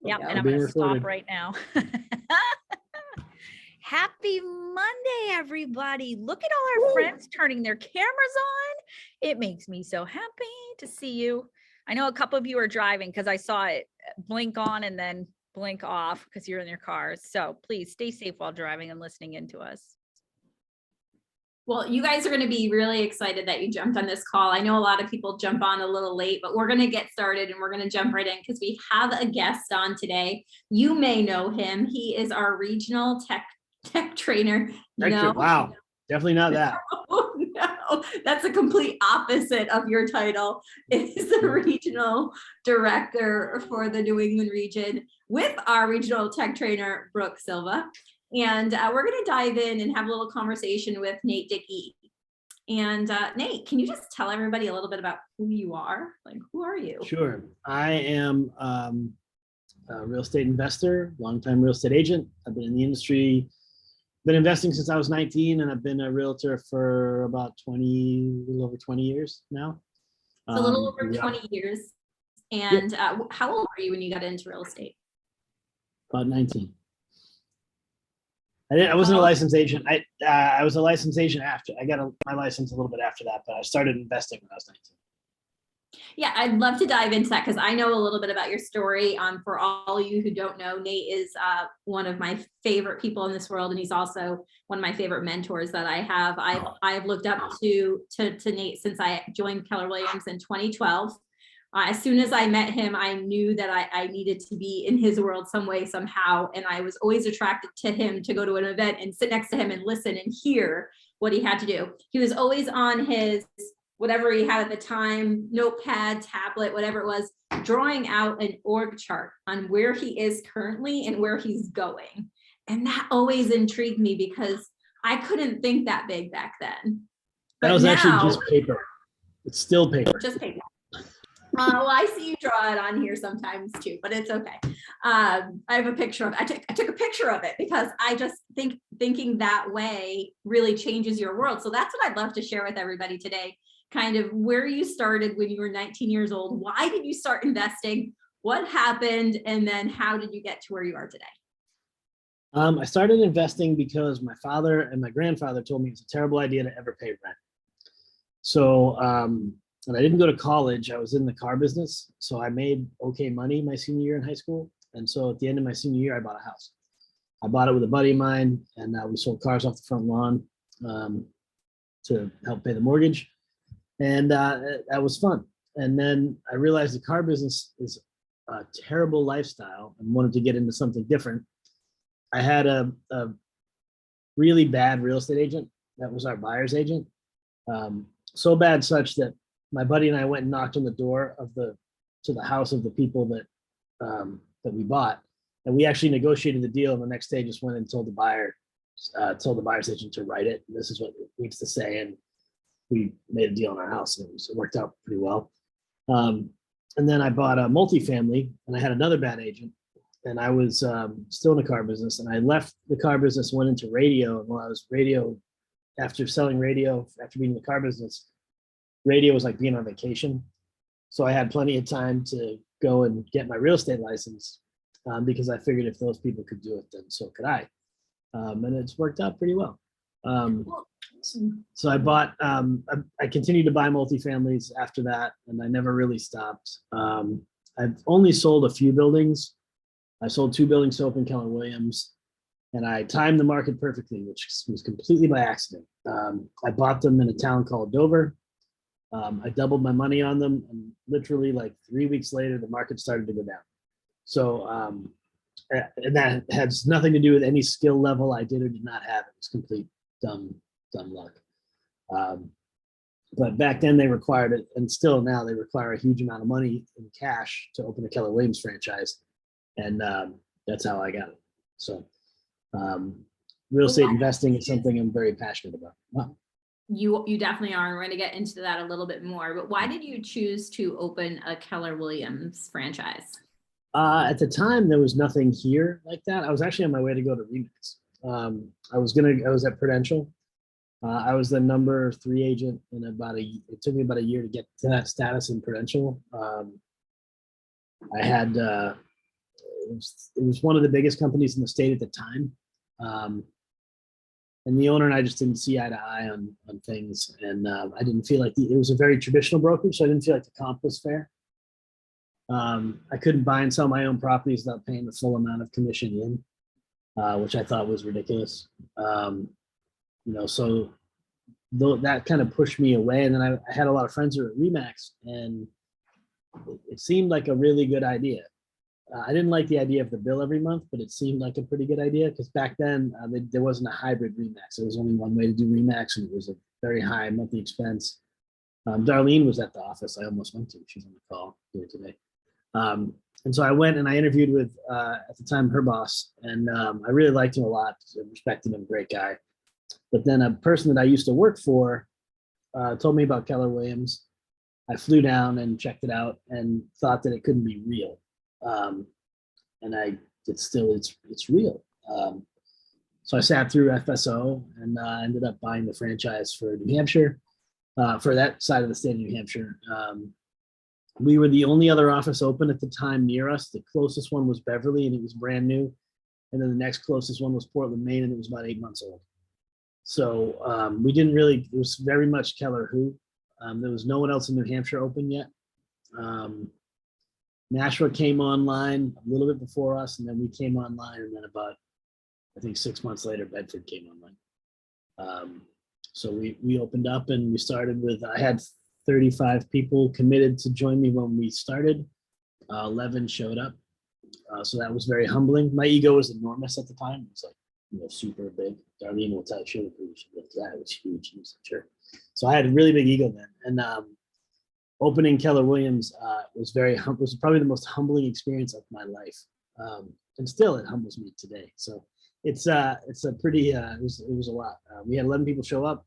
Yep, Yeah, and I'm being going to stop recorded. right now. Happy Monday, everybody. Look at all our friends turning their cameras on. It makes me so happy to see you. I know a couple of you are driving because I saw it blink on and then blink off because you're in your cars. So please stay safe while driving and listening into us. Well, you guys are going to be really excited that you jumped on this call. I know a lot of people jump on a little late, but we're going to get started and we're going to jump right in because we have a guest on today. You may know him. He is our regional tech trainer. No. Wow, definitely not that. Oh, no, that's a complete opposite of your title. Is the regional director for the New England region with our regional tech trainer, Brooke Silva. And we're going to dive in and have a little conversation with Nate Dickey. And Nate, can you just tell everybody a little bit about who you are? Like, who are you? Sure. I am a real estate investor, longtime real estate agent. I've been in the industry, been investing since I was 19, and I've been a realtor for about a little over 20 years now. It's a little over 20 years. And how old were you when you got into real estate? About 19. I wasn't a licensed agent. I was a licensed agent after. I got my license a little bit after that, but I started investing when I was 19. Yeah, I'd love to dive into that because I know a little bit about your story. For all you who don't know, Nate is one of my favorite people in this world, and he's also one of my favorite mentors that I have. I've looked up to Nate since I joined Keller Williams in 2012. As soon as I met him, I knew that I needed to be in his world some way, somehow. And I was always attracted to him to go to an event and sit next to him and listen and hear what he had to do. He was always on his, whatever he had at the time, notepad, tablet, whatever it was, drawing out an org chart on where he is currently and where he's going. And that always intrigued me because I couldn't think that big back then. But that was now, actually just paper. It's still paper. Just paper. Well, I see you draw it on here sometimes too, but it's okay. I have a picture of it. I took a picture of it because I just think thinking that way really changes your world. So that's what I'd love to share with everybody today. Kind of where you started when you were 19 years old. Why did you start investing? What happened? And then how did you get to where you are today? I started investing because my father and my grandfather told me it's a terrible idea to ever pay rent. So, and I didn't go to college. I was in the car business. So I made okay money my senior year in high school. And so at the end of my senior year, I bought a house. I bought it with a buddy of mine, and we sold cars off the front lawn to help pay the mortgage. And that was fun. And then I realized the car business is a terrible lifestyle and wanted to get into something different. I had a really bad real estate agent that was our buyer's agent. So bad such that my buddy and I went and knocked on the door of the house of the people that we bought, and we actually negotiated the deal. And the next day, just went and told the buyer's agent to write it. This is what it needs to say, and we made a deal on our house, and it worked out pretty well. And then I bought a multifamily, and I had another bad agent, and I was still in the car business, and I left the car business, went into radio, and while I was after selling radio, after being in the car business, radio was like being on vacation. So I had plenty of time to go and get my real estate license because I figured if those people could do it, then so could I. And it's worked out pretty well. So I bought, I continued to buy multifamilies after that, and I never really stopped. I've only sold a few buildings. I sold 2 buildings to Open Keller Williams, and I timed the market perfectly, which was completely by accident. I bought them in a town called Dover. I doubled my money on them, and literally like 3 weeks later, the market started to go down. So, and that has nothing to do with any skill level I did or did not have. It was complete dumb luck. But back then they required it, and still now they require a huge amount of money in cash to open a Keller Williams franchise. And that's how I got it. So real estate investing is something I'm very passionate about. Wow. You definitely are. We're going to get into that a little bit more, but why did you choose to open a Keller Williams franchise? At the time, there was nothing here like that. I was actually on my way to go to Remix. I was at Prudential. I was the number 3 agent in it took me about a year to get to that status in Prudential. I had it was one of the biggest companies in the state at the time. And the owner and I just didn't see eye to eye on things. And I didn't feel like it was a very traditional brokerage, so I didn't feel like the comp was fair. I couldn't buy and sell my own properties without paying the full amount of commission in, which I thought was ridiculous. So that kind of pushed me away. And then I had a lot of friends who were at Remax, and it seemed like a really good idea. I didn't like the idea of the bill every month, but it seemed like a pretty good idea because back then there wasn't a hybrid Remax. There was only one way to do Remax, and it was a very high monthly expense. Darlene was at the office. I almost went to. She's on the call here today. And so I went and I interviewed with, at the time, her boss, and I really liked him a lot. I respected him, great guy. But then a person that I used to work for told me about Keller Williams. I flew down and checked it out and thought that it couldn't be real. And it's real. So I sat through FSO and ended up buying the franchise for New Hampshire, for that side of the state of New Hampshire. We were the only other office open at the time near us. The closest one was Beverly, and it was brand new. And then the next closest one was Portland, Maine, and it was about 8 months old. So we didn't really, it was very much Keller who. There was no one else in New Hampshire open yet. Nashua came online a little bit before us, and then we came online, and then about, I think 6 months later, Bedford came online. So we opened up and we started with, I had 35 people committed to join me when we started. 11 showed up. So that was very humbling. My ego was enormous at the time. It was like, super big. Darlene will tell you, that was huge. Sure. So I had a really big ego then. And opening Keller Williams was probably the most humbling experience of my life. And still it humbles me today. So it's a pretty, it was a lot. We had 11 people show up.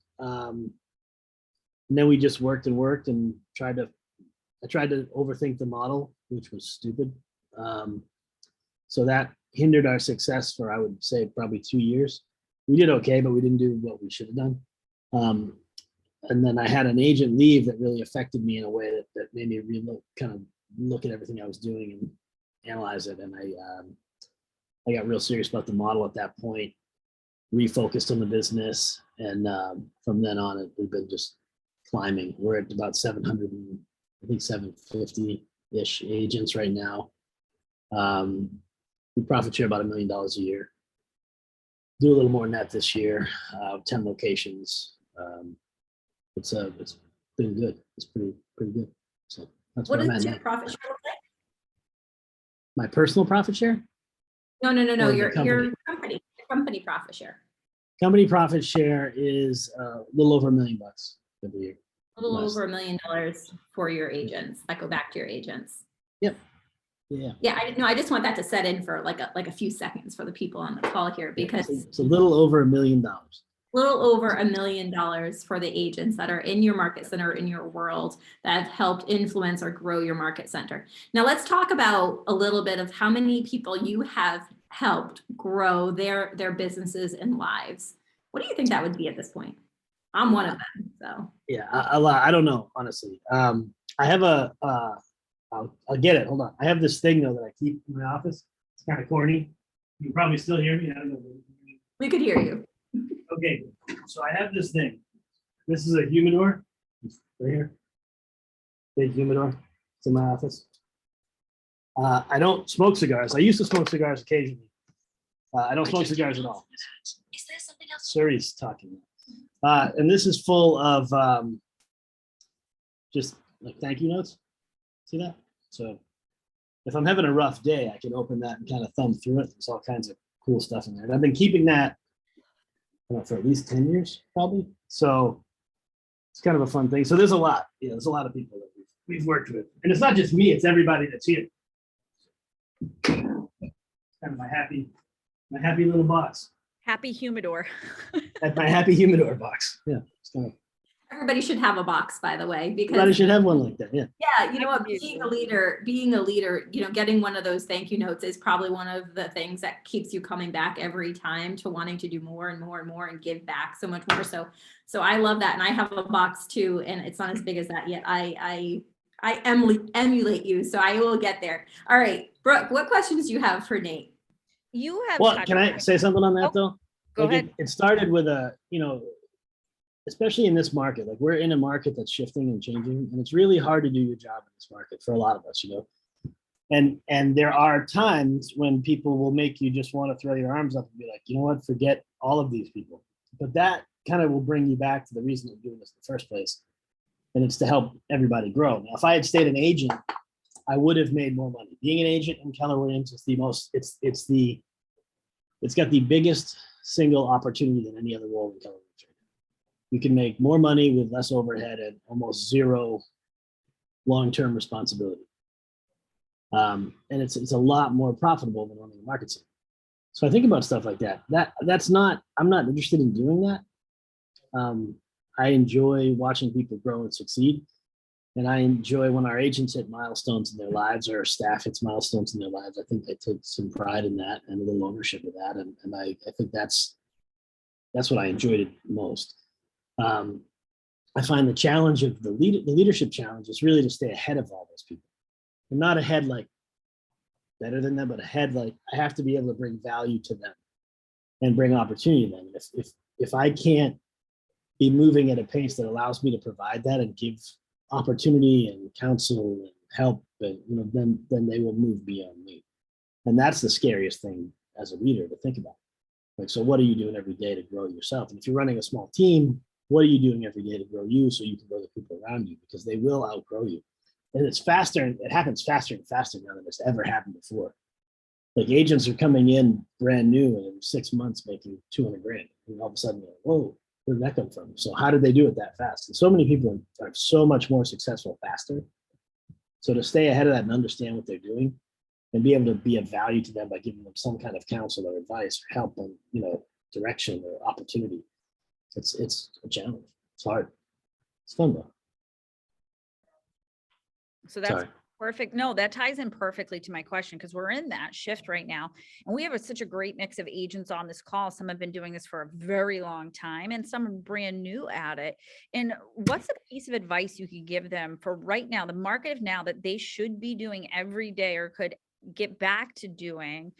And then we just worked and tried to overthink the model, which was stupid. So that hindered our success for, I would say, probably 2 years. We did okay, but we didn't do what we should have done. And then I had an agent leave that really affected me in a way that made me look at everything I was doing and analyze it. And I got real serious about the model at that point, refocused on the business. And from then on, we've been just climbing. We're at about 700, I think 750-ish agents right now. We profit share about $1 million a year. Do a little more than that this year. 10 locations. It's been good. It's pretty good. So that's What where I'm does at your now. profit share look like? My personal profit share? No. Or the Your company? company profit share. Company profit share is a little over $1 million every year. A little Less. over $1 million for your agents that go back to your agents. Yep. Yeah. Yeah, I just want that to set in for like a few seconds for the people on the call here, because It's a little over $1 million. little over $1 million for the agents that are in your market center, in your world, that have helped influence or grow your market center. Now let's talk about a little bit of how many people you have helped grow their businesses and lives. What do you think that would be at this point? I'm one of them, so. Yeah, a lot. I don't know, honestly. I have I'll get it. Hold on. I have this thing though that I keep in my office. It's kind of corny. You can probably still hear me. I don't know. We could hear you. Okay, so I have this thing. This is a humidor. It's right here. Big humidor. It's in my office. I don't smoke cigars. I used to smoke cigars occasionally. I don't smoke cigars at all. Is there something else? Suri's talking. And this is full of just like thank you notes. See that? So if I'm having a rough day, I can open that and kind of thumb through it. There's all kinds of cool stuff in there. And I've been keeping that for at least 10 years, probably. So it's kind of a fun thing. So there's a lot. There's a lot of people that we've worked with. And it's not just me, it's everybody that's here. Kind of my happy little box. Happy humidor. At my happy humidor box. Yeah. It's kind of, Everybody should have a box, by the way, because everybody should have one like that. Yeah. yeah, you know what, Thank being you. a leader, getting one of those thank you notes is probably one of the things that keeps you coming back every time to wanting to do more and more and more and give back so much more. So I love that. And I have a box too, and it's not as big as that yet. I emulate you, so I will get there. All right, Brooke, what questions do you have for Nate? You have Well, touched can I on- say something on that though? Go Like ahead. it started with especially in this market, like we're in a market that's shifting and changing, and it's really hard to do your job in this market for a lot of us, And there are times when people will make you just want to throw your arms up and be like, you know what, forget all of these people. But that kind of will bring you back to the reason you're doing this in the first place. And it's to help everybody grow. Now, if I had stayed an agent, I would have made more money. Being an agent in Keller Williams is it's got the biggest single opportunity than any other role in Keller Williams. You can make more money with less overhead and almost zero long-term responsibility. And it's a lot more profitable than running a market center. So I think about stuff like that. I'm not interested in doing that. I enjoy watching people grow and succeed. And I enjoy when our agents hit milestones in their lives or our staff hits milestones in their lives. I think they take some pride in that and a little ownership of that. And I think that's what I enjoyed it most. I find the challenge of the leadership challenge is really to stay ahead of all those people. I'm not ahead like better than them, but ahead like I have to be able to bring value to them and bring opportunity to them. If I can't be moving at a pace that allows me to provide that and give opportunity and counsel and help, and then they will move beyond me. And that's the scariest thing as a leader to think about. Like, so what are you doing every day to grow yourself? And if you're running a small team, what are you doing every day to grow you so you can grow the people around you? Because they will outgrow you. And it's faster, and it happens faster and faster now than it's ever happened before. Like agents are coming in brand new and in 6 months making 200 grand. And all of a sudden, you're like, whoa, where did that come from? So how did they do it that fast? And so many people are so much more successful faster. So to stay ahead of that and understand what they're doing and be able to be of value to them by giving them some kind of counsel or advice or help and direction or opportunity. It's a challenge. It's hard. It's fun though. So that's Sorry. perfect. No, that ties in perfectly to my question because we're in that shift right now. And we have such a great mix of agents on this call. Some have been doing this for a very long time and some are brand new at it. And what's a piece of advice you could give them for right now, the market of now that they should be doing every day or could get back to doing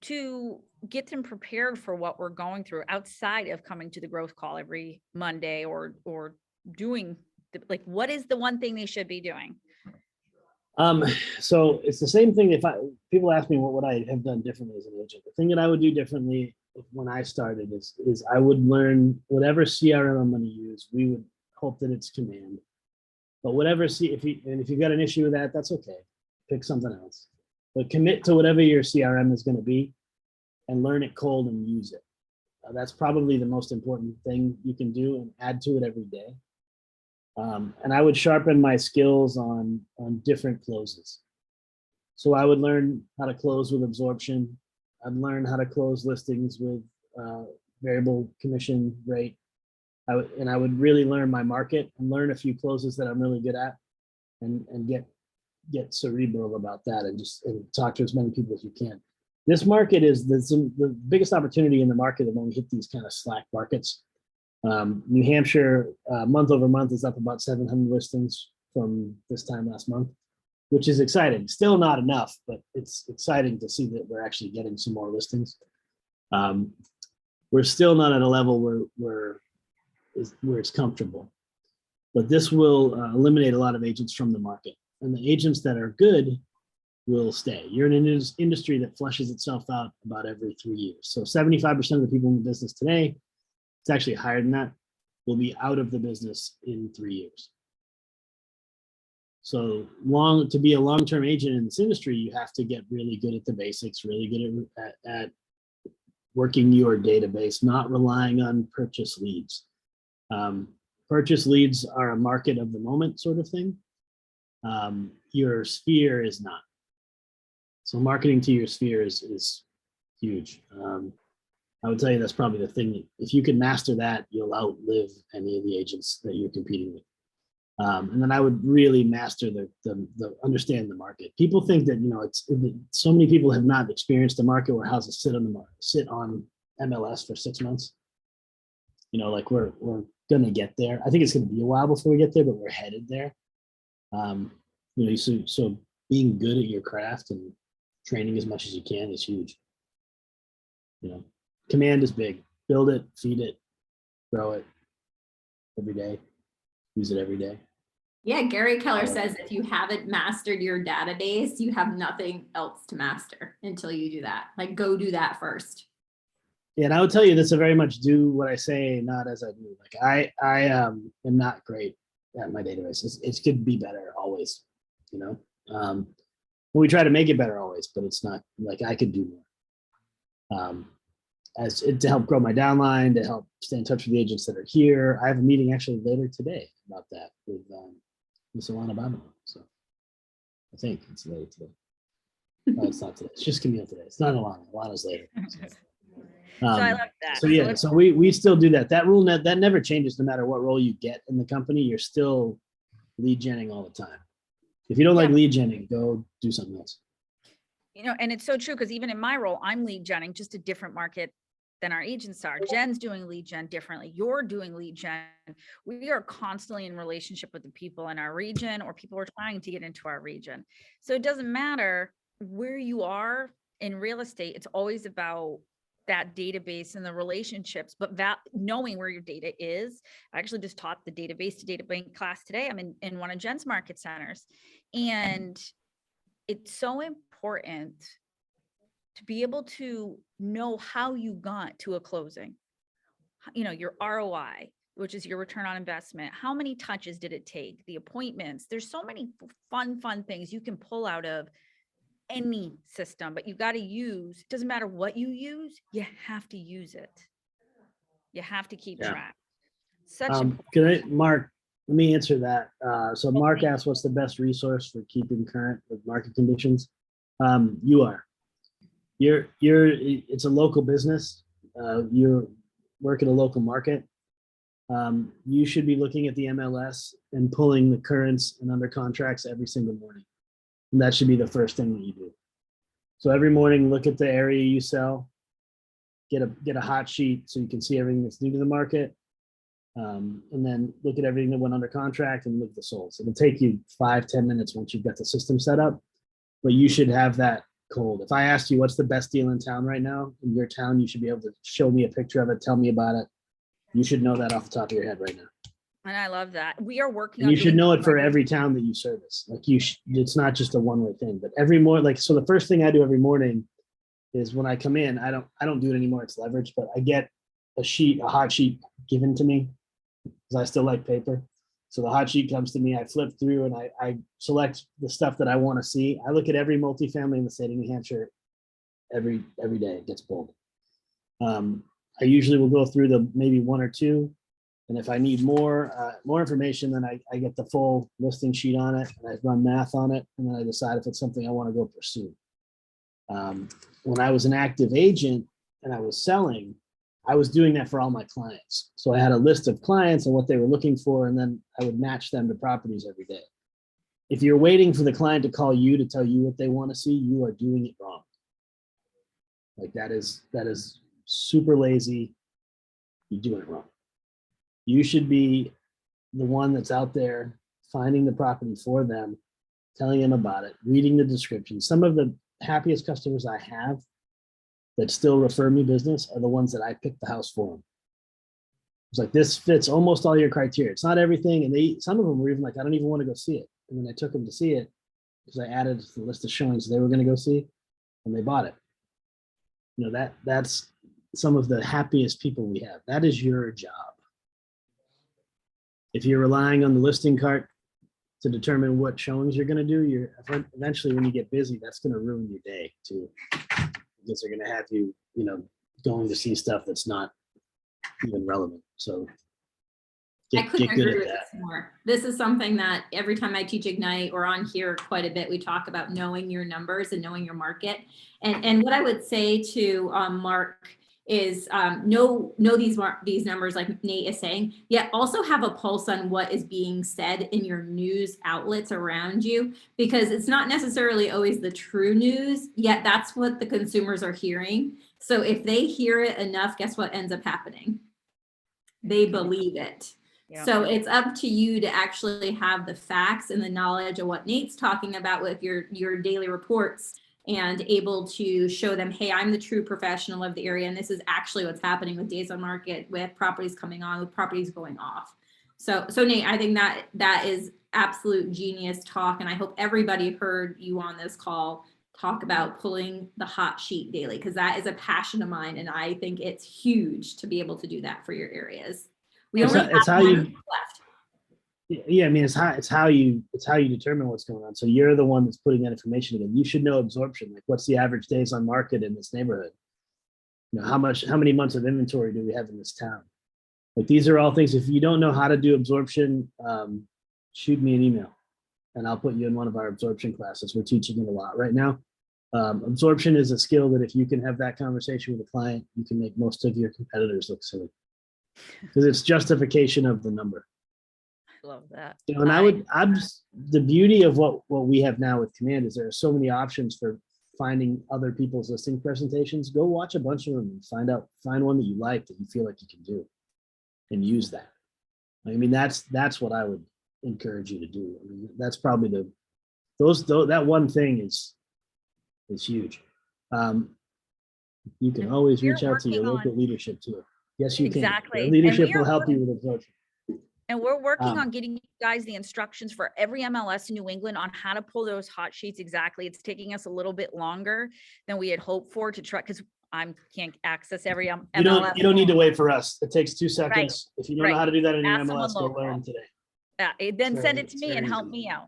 to get them prepared for what we're going through outside of coming to the growth call every Monday or doing what is the one thing they should be doing? So it's the same thing. People ask me what would I have done differently as an agent, the thing that I would do differently when I started is I would learn whatever CRM I'm going to use. We would hope that it's Command, but if you've got an issue with that, that's okay. Pick something else, but commit to whatever your CRM is going to be and learn it cold and use it. That's probably the most important thing you can do and add to it every day. And I would sharpen my skills on different closes. So I would learn how to close with absorption. I'd learn how to close listings with variable commission rate. I would really learn my market and learn a few closes that I'm really good at and get cerebral about that and talk to as many people as you can. This market is the biggest opportunity in the market when we hit these kind of slack markets. New Hampshire, month over month, is up about 700 listings from this time last month, which is exciting. Still not enough, but it's exciting to see that we're actually getting some more listings. We're still not at a level where it's comfortable, but this will eliminate a lot of agents from the market, and the agents that are good will stay. You're in an industry that flushes itself out about every 3 years. So 75% of the people in the business today, it's actually higher than that, will be out of the business in 3 years. So to be a long-term agent in this industry, you have to get really good at the basics, really good at working your database, not relying on purchase leads. Purchase leads are a market of the moment sort of thing. Your sphere is not. So marketing to your sphere is huge. I would tell you that's probably the thing. If you can master that, you'll outlive any of the agents that you're competing with. And then I would really master the understand the market. People think that so many people have not experienced a market where houses sit on MLS for 6 months. We're gonna get there. I think it's gonna be a while before we get there, but we're headed there. You know, so being good at your craft and training as much as you can is huge. You know, command is big. Build it, feed it, grow it every day. Use it every day. Yeah, Gary Keller says if you haven't mastered your database, you have nothing else to master until you do that. Like, go do that first. Yeah, and I would tell you this: I very much do what I say, not as I do. Like I am not great at my database. It could be better always, you know. We try to make it better always, but it's not like I could do more. To help grow my downline, to help stay in touch with the agents that are here. I have a meeting actually later today about that with Miss Alana Babino. So I think it's later today. No, it's not today. It's just Camille today. It's not Alana. Alana's later. So I love that. So yeah, so we still do that. That rule that never changes no matter what role you get in the company. You're still lead genning all the time. If you don't like lead genning, go do something else. You know, and it's so true because even in my role, I'm lead genning, just a different market than our agents are. Jen's doing lead gen differently. You're doing lead gen. We are constantly in relationship with the people in our region, or people are trying to get into our region. So it doesn't matter where you are in real estate. It's always about that database and the relationships, but that knowing where your data is. I actually just taught the database to data bank class today. I'm in one of Jen's market centers, and it's so important to be able to know how you got to a closing. You know, your ROI, which is your return on investment. How many touches did it take? The appointments. There's so many fun things you can pull out of any system, but you got to use, doesn't matter what you use, you have to use it. You have to keep track. Mark, let me answer that. So Mark asked, what's the best resource for keeping current with market conditions? You are. It's a local business. You work in a local market. You should be looking at the MLS and pulling the currents and under contracts every single morning. And that should be the first thing that you do. So every morning, look at the area you sell, get a hot sheet so you can see everything that's new to the market. And then look at everything that went under contract and look at the solds. It'll take you 5-10 minutes once you've got the system set up, but you should have that cold. If I asked you what's the best deal in town right now, in your town, you should be able to show me a picture of it, tell me about it. You should know that off the top of your head right now. And I love that. We are working and on. You should know it for every town that you service. Like it's not just a one-way thing, but every morning, so the first thing I do every morning is when I come in, I don't do it anymore. It's leverage, but I get a hot sheet given to me because I still like paper. So the hot sheet comes to me, I flip through and I select the stuff that I want to see. I look at every multifamily in the state of New Hampshire every day. It gets pulled. I usually will go through the maybe one or two. And if I need more information, then I get the full listing sheet on it and I run math on it. And then I decide if it's something I want to go pursue. When I was an active agent and I was selling, I was doing that for all my clients. So I had a list of clients and what they were looking for, and then I would match them to properties every day. If you're waiting for the client to call you to tell you what they want to see, you are doing it wrong. Like that is super lazy. You're doing it wrong. You should be the one that's out there finding the property for them, telling them about it, reading the description. Some of the happiest customers I have that still refer me business are the ones that I picked the house for them. It's like, this fits almost all your criteria. It's not everything. And some of them were even like, I don't even want to go see it. And then I took them to see it because I added to the list of showings they were going to go see, and they bought it. You know, that's some of the happiest people we have. That is your job. If you're relying on the listing cart to determine what showings you're going to do, eventually when you get busy, that's going to ruin your day too, because they're going to have you, going to see stuff that's not even relevant. So I couldn't agree with this more. This is something that every time I teach Ignite or on here quite a bit, we talk about knowing your numbers and knowing your market. And what I would say to Mark is know these numbers like Nate is saying, yet also have a pulse on what is being said in your news outlets around you, because it's not necessarily always the true news, yet that's what the consumers are hearing. So if they hear it enough, guess what ends up happening? They believe it. Yeah. So it's up to you to actually have the facts and the knowledge of what Nate's talking about with your daily reports and able to show them, hey, I'm the true professional of the area. And this is actually what's happening with days on market, with properties coming on, with properties going off. So Nate, I think that is absolute genius talk. And I hope everybody heard you on this call talk about pulling the hot sheet daily, because that is a passion of mine. And I think it's huge to be able to do that for your areas. We It's only how- it's have how one you- left. Yeah, I mean, it's how you determine what's going on. So you're the one that's putting that information together. You should know absorption. Like, what's the average days on market in this neighborhood? You know, how many months of inventory do we have in this town? Like, these are all things. If you don't know how to do absorption, shoot me an email, and I'll put you in one of our absorption classes. We're teaching it a lot right now. Absorption is a skill that if you can have that conversation with a client, you can make most of your competitors look silly, because it's justification of the number. I love that. You know, and I'm just, the beauty of what we have now with Command is there are so many options for finding other people's listing presentations. Go watch a bunch of them and find one that you like, that you feel like you can do, and use that. I mean, that's what I would encourage you to do. I mean, that's probably that one thing is huge. You can And always we're reach out to your working local on- leadership too. Yes, you Exactly. can. And Their leadership we are will help you with absorption. And we're working Um, on getting you guys the instructions for every MLS in New England on how to pull those hot sheets exactly. It's taking us a little bit longer than we had hoped for to try, because I can't access every MLS. You don't need to wait for us. It takes 2 seconds. If you don't know how to do that in your Ask someone MLS, go local. learn today. Then It's send very- it to it's me very and help easy. me out.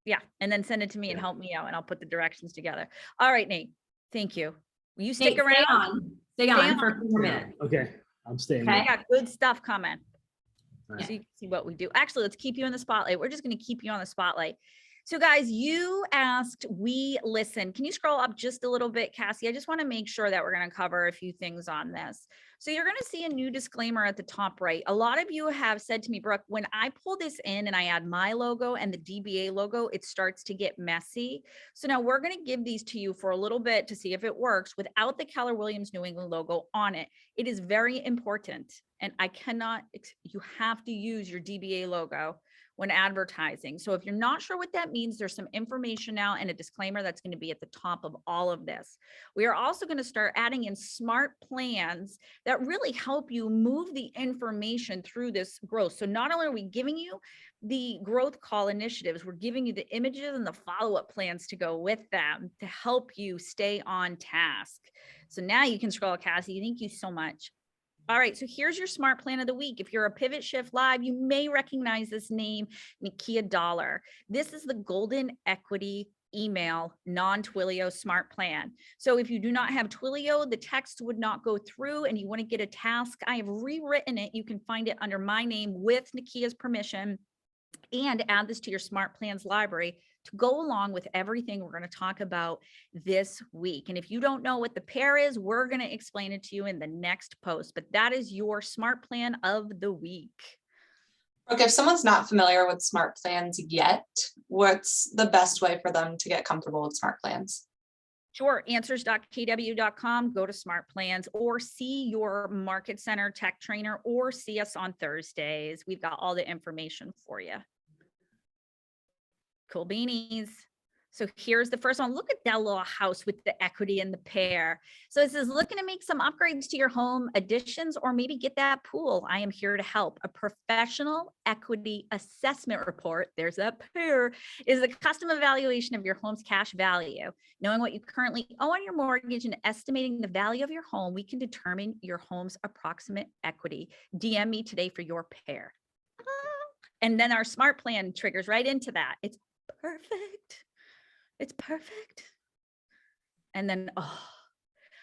Yeah, and then send it to me and Yeah. help me out, and I'll put the directions together. All right, Nate, thank you. Will you stick Nate, around? Stay Stay on for a few more minutes. Okay, I'm staying. Okay. We got good stuff coming. Right. So you can see what we do. Actually, let's keep you in the spotlight. We're just going to keep you on the spotlight. So guys, you asked, we listen. Can you scroll up just a little bit, Cassie? I just want to make sure that we're going to cover a few things on this. So you're going to see a new disclaimer at the top right. A lot of you have said to me, Brooke, when I pull this in and I add my logo and the DBA logo, it starts to get messy. So now we're going to give these to you for a little bit to see if it works without the Keller Williams New England logo on it. It is very important. And you have to use your DBA logo when advertising. So if you're not sure what that means, there's some information now and a disclaimer that's going to be at the top of all of this. We are also going to start adding in smart plans that really help you move the information through this growth. So not only are we giving you the growth call initiatives, we're giving you the images and the follow-up plans to go with them to help you stay on task. So now you can scroll, Cassie. Thank you so much. All right, so here's your smart plan of the week. If you're a Pivot Shift Live, you may recognize this name, Nakia Dollar. This is the Golden Equity email non-Twilio smart plan. So if you do not have Twilio, the text would not go through and you want to get a task, I have rewritten it. You can find it under my name with Nakia's permission, and add this to your smart plans library to go along with everything we're going to talk about this week. And if you don't know what the pair is, we're going to explain it to you in the next post, but that is your smart plan of the week. Okay, if someone's not familiar with smart plans yet, what's the best way for them to get comfortable with smart plans? Sure, answers.kw.com, go to smart plans, or see your market center tech trainer, or see us on Thursdays. We've got all the information for you. Cool beanies. So here's the first one. Look at that little house with the equity and the pair. So it says, looking to make some upgrades to your home, additions, or maybe get that pool. I am here to help. A professional equity assessment report, there's that pair, is a custom evaluation of your home's cash value. Knowing what you currently owe on your mortgage and estimating the value of your home, we can determine your home's approximate equity. DM me today for your pair. And then our smart plan triggers right into that. It's perfect. It's perfect. And then, I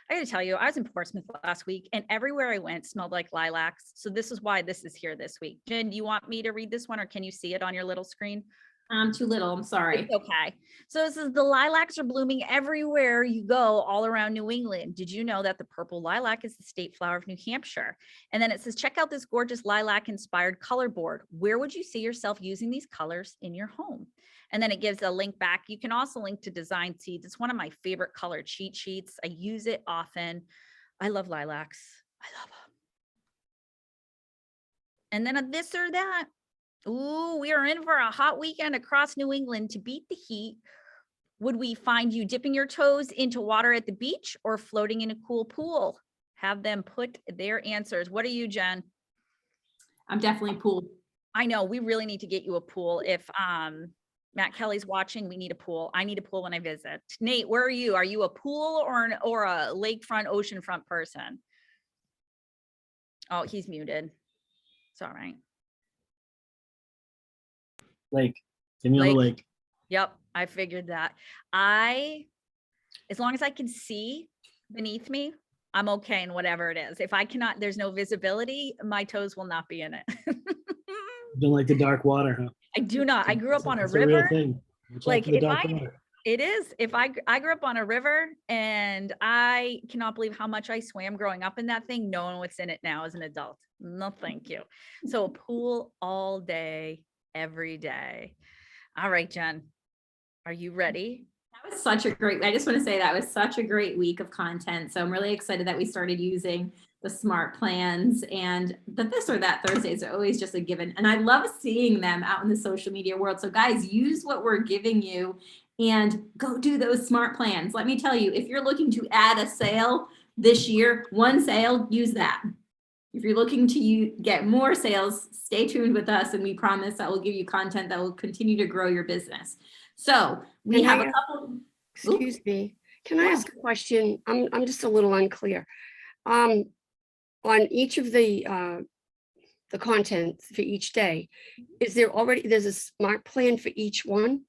gotta tell you, I was in Portsmouth last week and everywhere I went smelled like lilacs. So this is why this is here this week. Jen, do you want me to read this one or can you see it on your little screen? I'm too little, I'm sorry. It's okay. So it says the lilacs are blooming everywhere you go all around New England. Did you know that the purple lilac is the state flower of New Hampshire? And then it says, check out this gorgeous lilac inspired color board. Where would you see yourself using these colors in your home? And then it gives a link back. You can also link to Design Seeds. It's one of my favorite color cheat sheets. I use it often. I love lilacs. I love them. and then a this or that. Ooh, we are in for a hot weekend across New England to beat the heat. Would we find you dipping your toes into water at the beach or floating in a cool pool? Have them put their answers. What are you, Jen? I'm definitely pool. I know we really need to get you a pool. If Matt Kelly's watching, we need a pool. I need a pool when I visit. Nate, where are you? Are you a pool or a lakefront, oceanfront person? Oh, he's muted. It's all right. Lake. Give me on the lake. Yep, I figured that. As long as I can see beneath me, I'm okay in whatever it is. If I cannot, there's no visibility, my toes will not be in it. Don't like the dark water, huh? I do not. I grew up on a That's real river. thing. Watch out Like for the if dark I, water. it is. If I grew up on a river and I cannot believe how much I swam growing up in that thing, knowing what's in it now as an adult. No, thank you. So a pool all day, every day. All right, Jen, are you ready? That was such a great, I just want to say that was such a great week of content. So I'm really excited that we started using the smart plans, and the this or that Thursdays are always just a given. And I love seeing them out in the social media world. So guys, use what we're giving you and go do those smart plans. Let me tell you, if you're looking to add a sale this year, one sale, use that. If you're looking to get more sales, stay tuned with us, and we promise that we'll give you content that will continue to grow your business. So we have a couple. Excuse me. Can I Yeah. ask a question? I'm just a little unclear. On each of the content for each day, there's a smart plan for each one?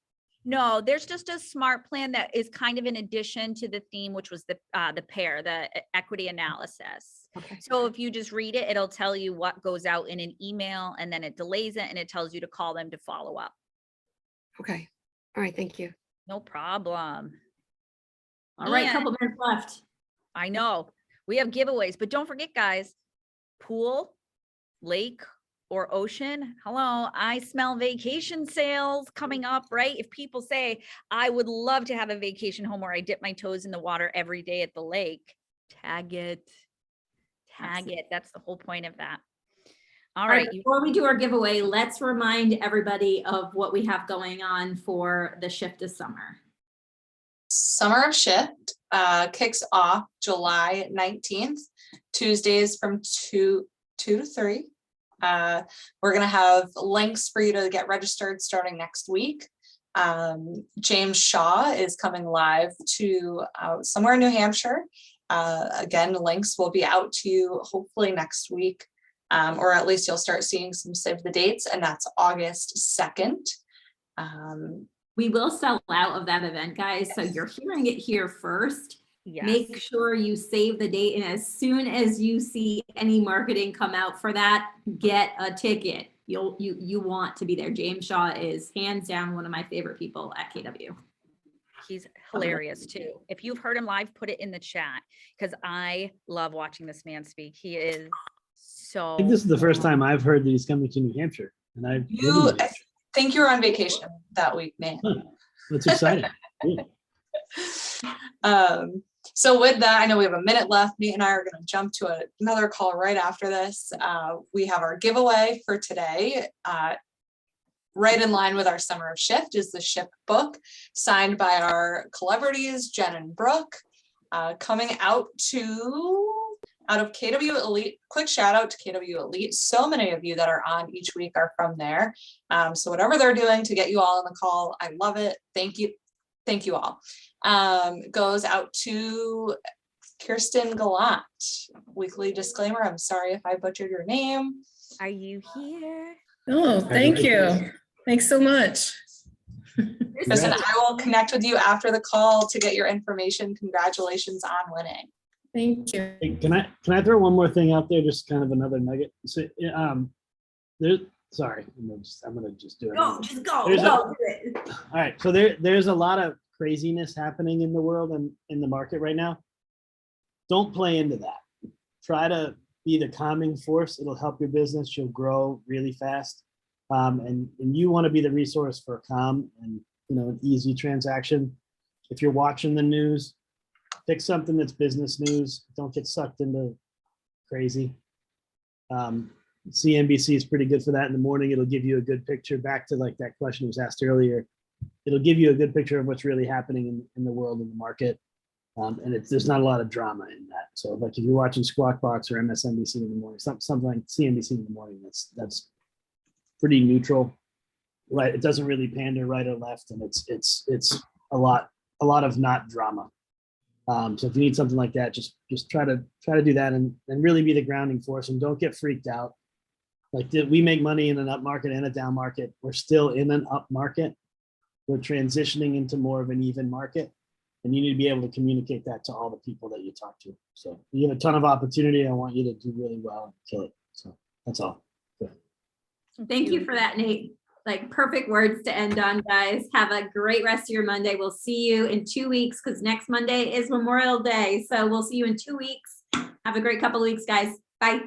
No, there's just a smart plan that is kind of in addition to the theme, which was the pair, the equity analysis. Okay. So if you just read it, it'll tell you what goes out in an email, and then it delays it and it tells you to call them to follow up. Okay. All right. Thank you. No problem. All right, And- couple minutes left. I know we have giveaways, but don't forget, guys, pool, lake, or ocean. Hello, I smell vacation sales coming up, right? If people say, I would love to have a vacation home where I dip my toes in the water every day at the lake, tag it. Tag it. That's the whole point of that. All right. Before we do our giveaway, let's remind everybody of what we have going on for the Shift of Summer. Summer of Shift kicks off July 19th, Tuesdays from 2 to 3. We're going to have links for you to get registered starting next week. James Shaw is coming live to somewhere in New Hampshire. Again, the links will be out to you hopefully next week, or at least you'll start seeing some save the dates, and that's August 2nd. We will sell out of that event, guys. So you're hearing it here first. Yes. Make sure you save the date, and as soon as you see any marketing come out for that, get a ticket. You want to be there. James Shaw is hands down one of my favorite people at KW. He's hilarious too. If you've heard him live, put it in the chat because I love watching this man speak. He is so. I think this is the first time I've heard that he's coming to New Hampshire, and I I think you were on vacation that week, man. That's exciting. Yeah. So with that, I know we have a minute left. Nate and I are going to jump to another call right after this. We have our giveaway for today. Right in line with our Summer of Shift is the Shift book signed by our celebrities, Jen and Brooke, coming out of KW Elite. Quick shout out to KW Elite. So many of you that are on each week are from there. So whatever they're doing to get you all on the call, I love it. Thank you. Thank you all. Goes out to Kirsten Gallant. Weekly disclaimer. I'm sorry if I butchered your name. Are you here? Oh, thank you. Thanks so much. Kristen, I will connect with you after the call to get your information. Congratulations on winning. Thank you. Hey, can I throw one more thing out there? Just kind of another nugget. So, sorry, I'm gonna just do it. Just go. There's Go. All right, so there's a lot of craziness happening in the world and in the market right now. Don't play into that. Try to be the calming force. It'll help your business. You'll grow really fast, and you want to be the resource for a calm and an easy transaction. If you're watching the news, pick something that's business news. Don't get sucked into crazy. CNBC is pretty good for that in the morning. It'll give you a good picture, back to like that question was asked earlier. It'll give you a good picture of what's really happening in the world, in the market. And there's not a lot of drama in that. So like if you're watching Squawk Box or MSNBC in the morning, something like CNBC in the morning, that's pretty neutral, right? It doesn't really pander right or left, and it's a lot of not drama. So if you need something like that, just try to do that and really be the grounding force, and don't get freaked out. Like, we make money in an up market and a down market. We're still in an up market. We're transitioning into more of an even market, and you need to be able to communicate that to all the people that you talk to. So you have a ton of opportunity. I want you to do really well and kill it. So that's all. Thank you for that, Nate. Like, perfect words to end on, guys. Have a great rest of your Monday. We'll see you in 2 weeks, because next Monday is Memorial Day. So we'll see you in 2 weeks. Have a great couple of weeks, guys. Bye.